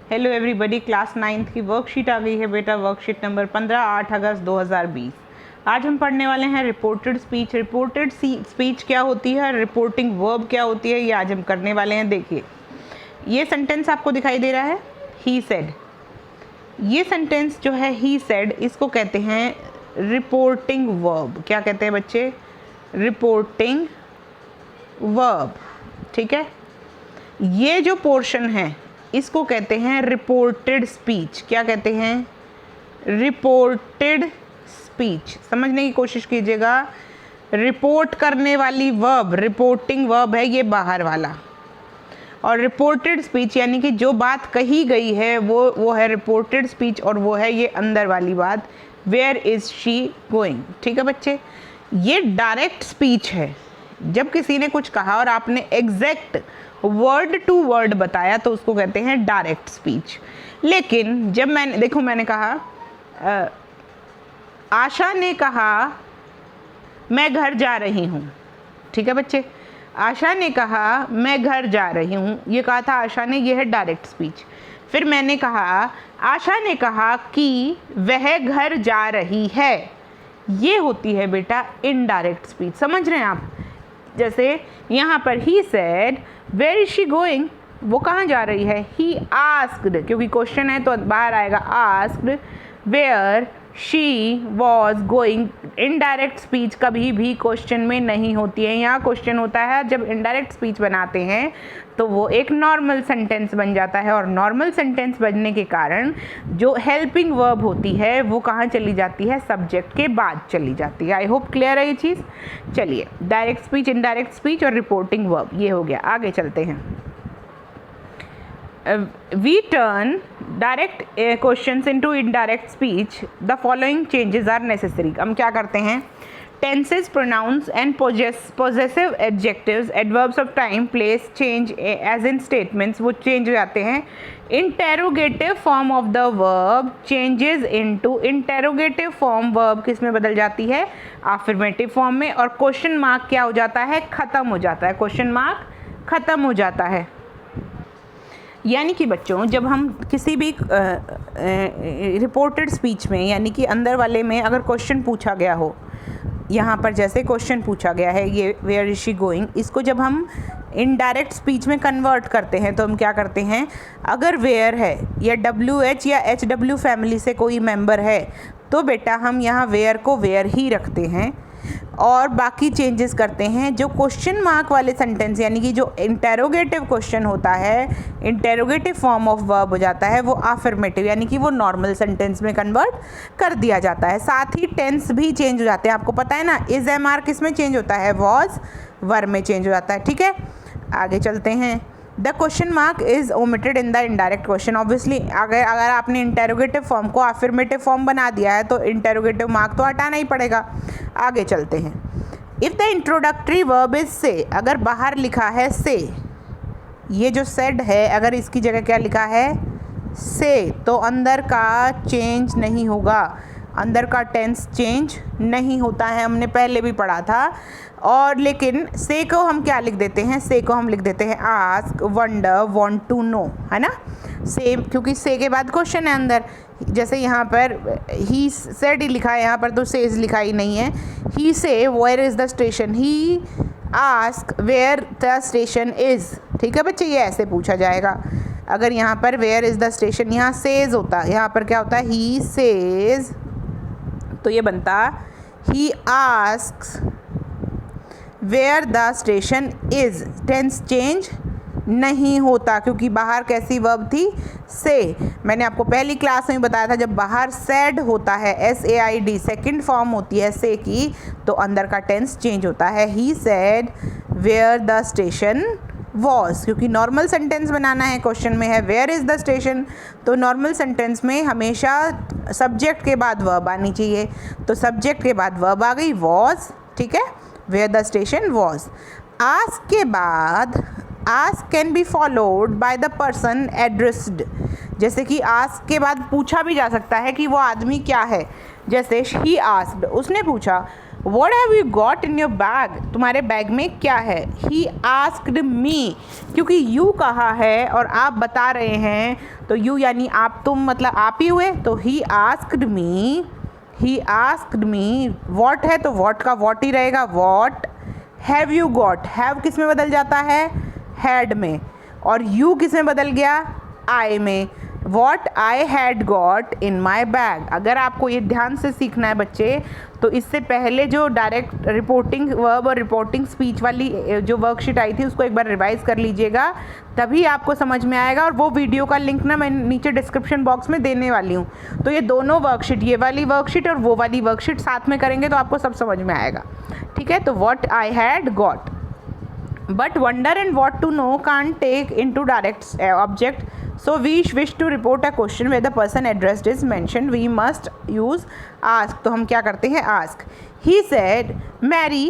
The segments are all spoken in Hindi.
हेलो एवरीबॉडी, क्लास 9th की वर्कशीट आ गई है बेटा। वर्कशीट नंबर 15, 8 अगस्त 2020। आज हम पढ़ने वाले हैं रिपोर्टेड स्पीच। रिपोर्टेड स्पीच क्या होती है, रिपोर्टिंग वर्ब क्या होती है, ये आज हम करने वाले हैं। देखिए, ये सेंटेंस आपको दिखाई दे रहा है, ही सेड। ये सेंटेंस जो है ही सेड, इसको कहते हैं रिपोर्टिंग वर्ब। क्या कहते हैं बच्चे? Reporting verb. ठीक है, ये जो पोर्शन है इसको कहते हैं रिपोर्टेड स्पीच। क्या कहते हैं? Reported speech. समझने की कोशिश कीजिएगा। रिपोर्ट करने वाली वर्ब, रिपोर्टिंग वर्ब है ये बाहर वाला, और रिपोर्टेड स्पीच यानी कि जो बात कही गई है वो है रिपोर्टेड स्पीच, और वो है ये अंदर वाली बात, वेयर इज शी गोइंग। ठीक है बच्चे, ये डायरेक्ट स्पीच है। जब किसी ने कुछ कहा और आपने एग्जैक्ट वर्ड टू वर्ड बताया तो उसको कहते हैं डायरेक्ट स्पीच। लेकिन जब मैंने कहा आशा ने कहा मैं घर जा रही हूँ। ठीक है बच्चे, आशा ने कहा मैं घर जा रही हूँ, ये कहा था आशा ने, ये है डायरेक्ट स्पीच। फिर मैंने कहा आशा ने कहा कि वह घर जा रही है, ये होती है बेटा इनडायरेक्ट स्पीच। समझ रहे हैं आप? जैसे यहाँ पर ही said where is she going, वो कहाँ जा रही है? ही आस्क्ड, क्योंकि क्वेश्चन है तो बाहर आएगा asked where she was going. Indirect speech कभी भी क्वेश्चन में नहीं होती है। यहाँ क्वेश्चन होता है। जब इनडायरेक्ट स्पीच बनाते हैं तो वो एक नॉर्मल सेंटेंस बन जाता है, और नॉर्मल सेंटेंस बनने के कारण जो हेल्पिंग वर्ब होती है वो कहाँ चली जाती है? सब्जेक्ट के बाद चली जाती है। आई होप क्लियर है ये चीज़। चलिए, डायरेक्ट स्पीच, इनडायरेक्ट स्पीच और रिपोर्टिंग वर्ब, ये हो गया। आगे चलते हैं। We turn direct questions into indirect speech. The following changes are necessary. हम क्या करते हैं? Tenses, pronouns and possessive adjectives, adverbs of time, place, change as in statements, वो change हो जाते हैं। Interrogative form of the verb changes into interrogative form verb किस में बदल जाती है? Affirmative form में। और question mark क्या हो जाता है? ख़त्म हो जाता है। question mark ख़त्म हो जाता है। यानी कि बच्चों, जब हम किसी भी रिपोर्टेड स्पीच में यानी कि अंदर वाले में अगर क्वेश्चन पूछा गया हो, यहाँ पर जैसे क्वेश्चन पूछा गया है ये वेयर इज शी गोइंग, इसको जब हम इनडायरेक्ट स्पीच में कन्वर्ट करते हैं तो हम क्या करते हैं? अगर वेयर है या WH या HW फैमिली से कोई मेंबर है तो बेटा हम यहाँ वेयर को वेयर ही रखते हैं, और बाकी चेंजेस करते हैं। जो क्वेश्चन मार्क वाले सेंटेंस यानी कि जो इंटेरोगेटिव क्वेश्चन होता है, इंटेरोगेटिव फॉर्म ऑफ वर्ब हो जाता है, वो अफर्मेटिव यानी कि वो नॉर्मल सेंटेंस में कन्वर्ट कर दिया जाता है। साथ ही टेंस भी चेंज हो जाते हैं। आपको पता है ना, इज MR किस में चेंज होता है? वॉज वर में चेंज हो जाता है। ठीक है, आगे चलते हैं। The question mark is omitted in the indirect question. Obviously अगर आपने इंटेरोगेटिव फॉर्म को अफर्मेटिव फॉर्म बना दिया है तो इंटेरोगेटिव मार्क तो हटाना ही पड़ेगा। आगे चलते हैं। If the introductory verb is से, अगर बाहर लिखा है से, ये जो सेड है अगर इसकी जगह क्या लिखा है? से, तो अंदर का चेंज नहीं होगा, अंदर का टेंस चेंज नहीं होता है। हमने पहले भी पढ़ा था। और लेकिन से को हम क्या लिख देते हैं? से को हम लिख देते हैं ask, wonder, want to know, है ना? से, क्योंकि से के बाद क्वेश्चन है अंदर। जैसे यहाँ पर ही सेड ही लिखा है, यहाँ पर तो सेज लिखा ही नहीं है। He say where is the station, he ask where the station is. ठीक है बच्चे, ये ऐसे पूछा जाएगा। अगर यहाँ पर वेयर इज़ द स्टेशन, यहाँ सेज होता, यहाँ पर क्या होता है? ही सेज, तो ये बनता he asks where the station is. Tense change नहीं होता क्योंकि बाहर कैसी वर्ब थी? से। मैंने आपको पहली क्लास में बताया था, जब बाहर सेड होता है, SAID सेकंड फॉर्म होती है से की, तो अंदर का टेंस चेंज होता है। He said where the station was, क्योंकि नॉर्मल सेंटेंस बनाना है। क्वेश्चन में है वेयर इज़ द स्टेशन, तो नॉर्मल सेंटेंस में हमेशा सब्जेक्ट के बाद वर्ब आनी चाहिए। तो सब्जेक्ट के बाद वर्ब आ गई वॉज। ठीक है, where the station was. Ask के बाद ask can be followed by the person addressed. जैसे कि आस्क के बाद पूछा भी जा सकता है कि वो आदमी क्या है। जैसे ही आस्क्ड, उसने पूछा what have you got in your bag, तुम्हारे बैग में क्या है। ही आस्क्ड मी, क्योंकि यू कहा है और आप बता रहे हैं तो यू यानी आप, तुम मतलब आप ही हुए, तो he asked me, he asked me. What है तो वॉट का वॉट ही रहेगा, what have you got, have किस में बदल जाता है, हैड में, और यू किस में बदल गया, आई में। What I had got in my bag. अगर आपको ये ध्यान से सीखना है बच्चे, तो इससे पहले जो डायरेक्ट रिपोर्टिंग वर्ब और रिपोर्टिंग स्पीच वाली जो वर्कशीट आई थी उसको एक बार रिवाइज कर लीजिएगा, तभी आपको समझ में आएगा। और वो वीडियो का लिंक ना मैं नीचे डिस्क्रिप्शन बॉक्स में देने वाली हूँ। तो ये दोनों वर्कशीट, ये वाली वर्कशीट और वो वाली वर्कशीट साथ में करेंगे तो आपको सब समझ में आएगा। ठीक है, तो what I had got. But wonder and what to know can't take into direct object. So we wish to report a question where the person addressed is mentioned. We must use ask. तो हम क्या करते हैं, ask. He said, Mary,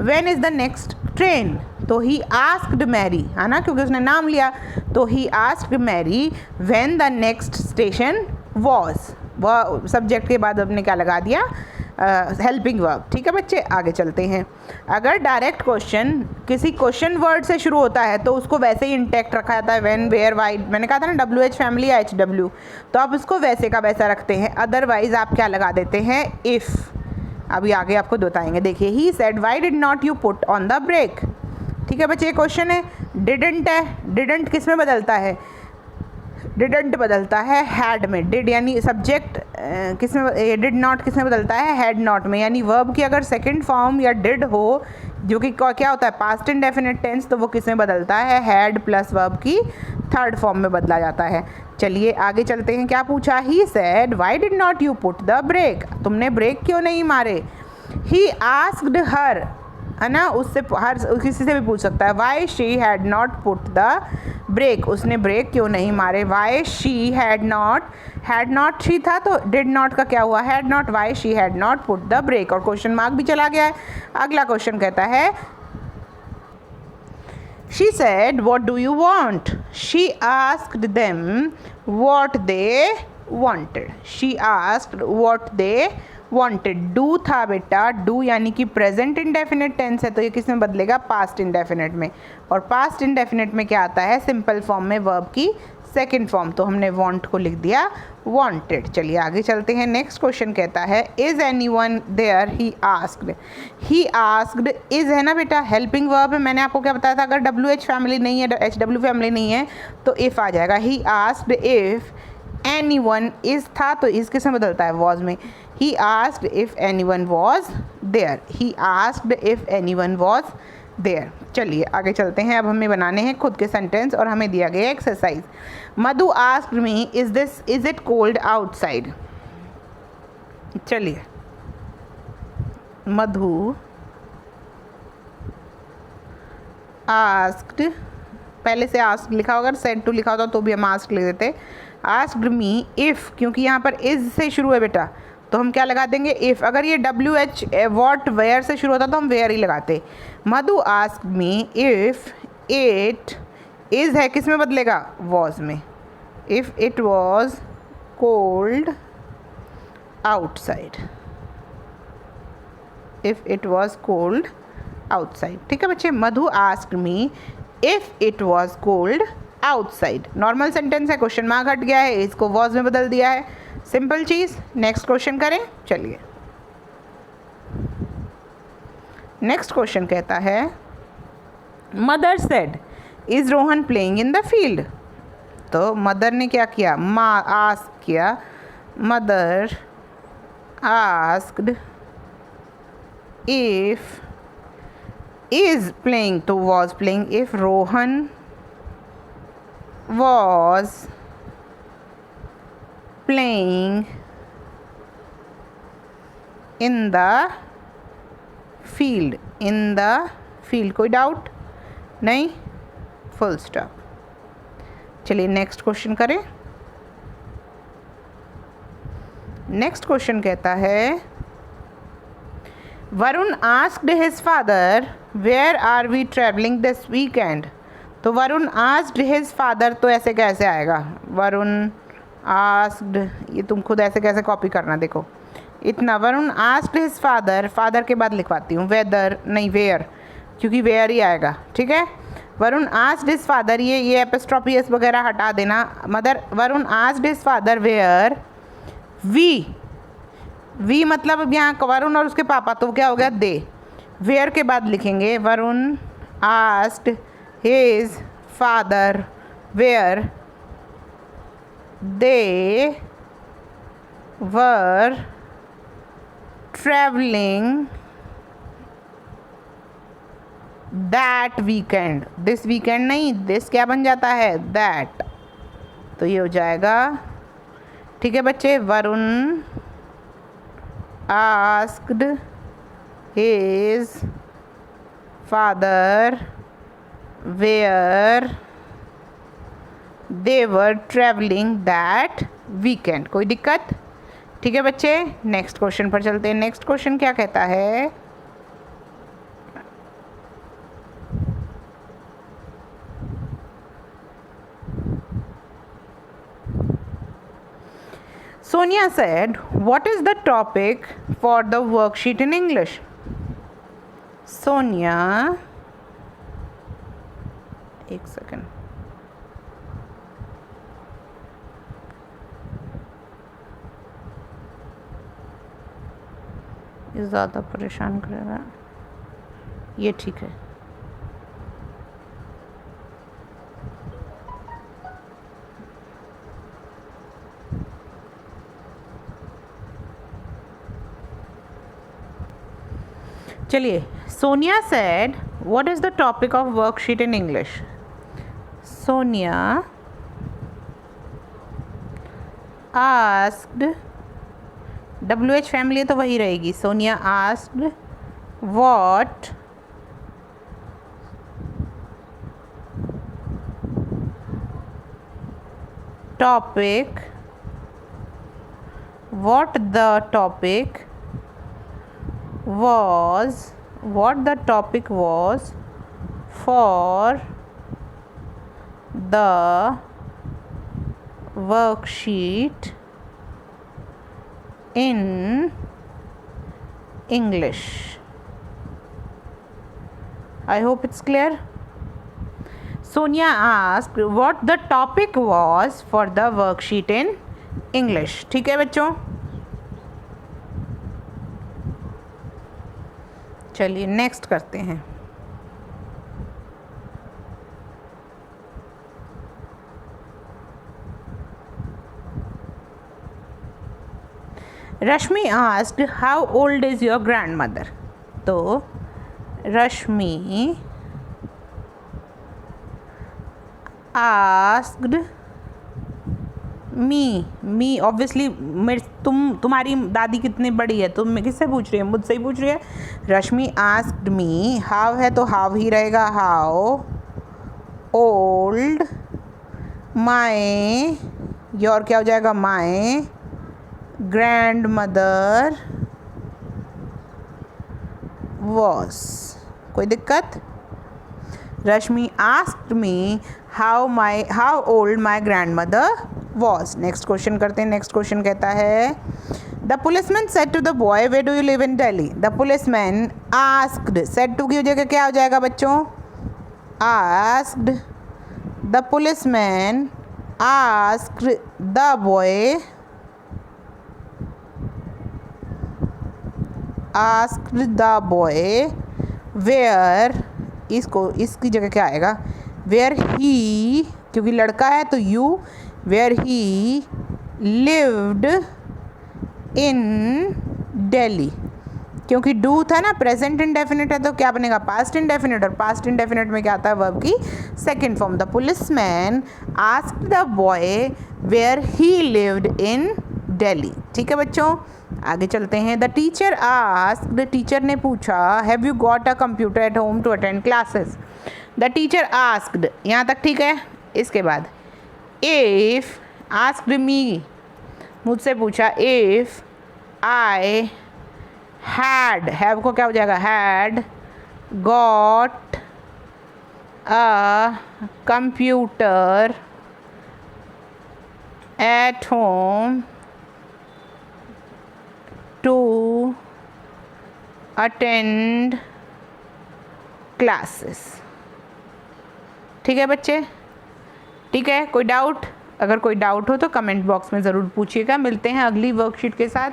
when is the next train? तो he asked Mary, है ना, क्योंकि उसने नाम लिया। तो he asked Mary when the next station was. वह सब्जेक्ट के बाद आपने क्या लगा दिया, हेल्पिंग वर्ब। ठीक है बच्चे, आगे चलते हैं। अगर डायरेक्ट क्वेश्चन किसी क्वेश्चन वर्ड से शुरू होता है तो उसको वैसे ही इंटैक्ट रखा जाता है, व्हेन, वेयर, वाई। मैंने कहा था ना WH फैमिली या HW, तो आप उसको वैसे का वैसा रखते हैं। अदरवाइज आप क्या लगा देते हैं, इफ़। अभी आगे आपको बताएंगे। देखिए, he said why did not you put on the brake. ठीक है बच्चे, ये क्वेश्चन है। डिडंट है, डिडंट किस में बदलता है, डिडंट बदलता है हैड में। डिड यानी सब्जेक्ट किस में, डिड नॉट किस में बदलता है, हैड नॉट में। यानी वर्ब की अगर सेकंड फॉर्म या डिड हो, जो कि क्या होता है पास्ट इंडेफिनिट टेंस, तो वो किस में बदलता है, हैड प्लस वर्ब की थर्ड फॉर्म में बदला जाता है। चलिए आगे चलते हैं। क्या पूछा, he said why did not you put the brake, तुमने ब्रेक क्यों नहीं मारे। ही आस्क्ड हर, है ना, उससे हर किसी से भी पूछ सकता है। Why she had not put the brake, उसने ब्रेक क्यों नहीं मारे। Why she had not she था तो डिड नॉट का क्या हुआ, had not. Why she had not put the brake, और क्वेश्चन मार्क भी चला गया है। अगला क्वेश्चन कहता है, she said what do you want. She asked them what they wanted. She asked what they wanted. Do था बेटा, डू यानी कि प्रेजेंट इंडेफिनिट टेंस है, तो ये किस में बदलेगा, पास्ट इंडेफिनिट में। और पास्ट इंडेफिनिट में क्या आता है, सिंपल फॉर्म में वर्ब की सेकंड फॉर्म। तो हमने वांट को लिख दिया वांटेड। चलिए आगे चलते हैं। नेक्स्ट क्वेश्चन कहता है, is anyone there. He asked, he asked is है ना बेटा, हेल्पिंग वर्ब है। मैंने आपको क्या बताया था, अगर WH फैमिली नहीं है, HW फैमिली नहीं है, तो इफ़ आ जाएगा। He asked if anyone, is था तो इज किस में बदलता है, वॉज में। He asked if anyone was there. He asked if anyone was there. चलिए आगे चलते हैं। अब हमें बनाने हैं खुद के सेंटेंस और हमें दिया गया exercise. Madhu asked me is it cold outside. चलिए, मधु asked, पहले से asked लिखा होगा, said to लिखा होता तो भी हम asked लिख देते। asked me if, क्योंकि यहाँ पर is से शुरू है बेटा, तो हम क्या लगा देंगे, इफ़। अगर ये WH वॉट वेयर से शुरू होता तो हम वेयर ही लगाते। Madhu asked me if it is है किस में बदलेगा, वॉज में। If it was cold outside, if it was cold outside. ठीक है बच्चे, Madhu asked me if it was cold outside. Normal sentence है, क्वेश्चन मार्क हट गया है, इसको वॉज में बदल दिया है, सिंपल चीज़। नेक्स्ट क्वेश्चन करें। चलिए, नेक्स्ट क्वेश्चन कहता है, mother said is Rohan playing in the field. तो मदर ने क्या किया, आस्क किया। Mother asked if is playing, तो was playing. If Rohan was playing in the field, in the field, कोई डाउट नहीं, फुल स्टॉप। चलिए नेक्स्ट क्वेश्चन करें। नेक्स्ट क्वेश्चन कहता है, Varun asked his father where are we travelling this weekend. तो वरुण आस्क्ड हिज फादर, तो ऐसे कैसे आएगा, वरुण आस्क्ड, ये तुम खुद ऐसे कैसे कॉपी करना, देखो इतना। Varun asked his father, father के बाद लिखवाती हूँ वेदर, नहीं वेयर, क्योंकि वेयर ही आएगा, ठीक है। वरुण आस्क्ड हिज फादर, ये एपिस्ट्रॉफी एस वगैरह हटा देना। Mother, Varun asked his father where we मतलब अब यहाँ वरुण और उसके पापा, तो क्या हो गया दे। वेयर के बाद लिखेंगे Varun asked his father where they were travelling that weekend. This weekend नहीं, दिस क्या बन जाता है दैट, तो ये हो जाएगा, ठीक है बच्चे। Varun asked his father where they were travelling that weekend. कोई दिक्कत? ठीक है बच्चे, नेक्स्ट क्वेश्चन पर चलते हैं। नेक्स्ट क्वेश्चन क्या कहता है, Sonia said, "What is the topic for the worksheet in English?" Sonia, एक सेकेंड, ये ज़्यादा परेशान करेगा, ये ठीक है। चलिए, Sonia said what is the topic of worksheet in English. Sonia asked, WH family तो वही रहेगी। Sonia asked what topic, what the topic was for the worksheet in English. I hope it's clear. Sonia asked what the topic was for the worksheet in English. ठीक है बच्चों, चलिए नेक्स्ट करते हैं। Rashmi asked how old is your grandmother. तो रश्मि आस्क्ड मी ऑब्वियसली तुम्हारी दादी कितनी बड़ी है, तुम किससे पूछ रही है, मुझसे ही पूछ रही है। रश्मि आस्क्ड मी, हाउ है तो हाउ ही रहेगा, हाउ ओल्ड माई, योर क्या हो जाएगा माई ग्रैंड मदर वॉज। कोई दिक्कत? Rashmi asked me how old my grandmother was. Next question करते हैं। नेक्स्ट क्वेश्चन कहता है the policeman said to the boy where do you live in Delhi. The policeman asked, said to की जगह क्या हो जाएगा बच्चों asked. The policeman asked the boy, asked the boy where, इसकी जगह क्या आएगा वेयर ही, क्योंकि लड़का है तो you, where he lived in Delhi, क्योंकि डू था ना प्रेजेंट इंडेफिनिट है तो क्या बनेगा पास्ट इंडेफिनिट, और पास्ट इंडेफिनिट में क्या आता है वर्ब की second form. The policeman asked the boy where he lived in Delhi. ठीक है बच्चों, आगे चलते हैं। द टीचर आस्क्ड, टीचर ने पूछा have you got a computer at home to attend classes. The teacher asked, यहाँ तक ठीक है। इसके बाद इफ़ आस्क्ड मी, मुझसे पूछा इफ़ आई हैव को क्या हो जाएगा had got a computer at home to attend classes। ठीक है बच्चे, ठीक है, कोई डाउट? अगर कोई डाउट हो तो कमेंट बॉक्स में ज़रूर पूछिएगा। मिलते हैं अगली वर्कशीट के साथ।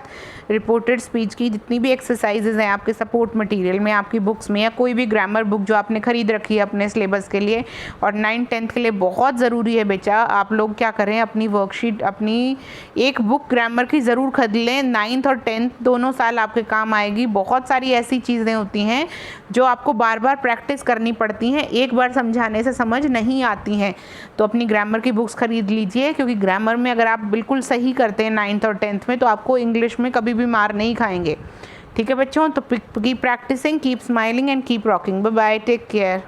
रिपोर्टेड स्पीच की जितनी भी एक्सरसाइजेज हैं आपके सपोर्ट मटेरियल में, आपकी बुक्स में, या कोई भी ग्रामर बुक जो आपने खरीद रखी है अपने सिलेबस के लिए और 9th-10th के लिए बहुत ज़रूरी है बेटा, आप लोग क्या करें, अपनी वर्कशीट, अपनी एक बुक ग्रामर की ज़रूर खरीद लें। 9th और 10th दोनों साल आपके काम आएगी। बहुत सारी ऐसी चीज़ें होती हैं जो आपको बार बार प्रैक्टिस करनी पड़ती हैं, एक बार समझाने से समझ नहीं आती हैं। तो अपनी ग्रामर की बुक्स खरीद लीजिए, क्योंकि ग्रामर में अगर आप बिल्कुल सही करते हैं 9th और 10th में तो आपको इंग्लिश में कभी भी मार नहीं खाएंगे। ठीक है बच्चों, तो keep practising, keep smiling and keep rocking. Bye bye, take care.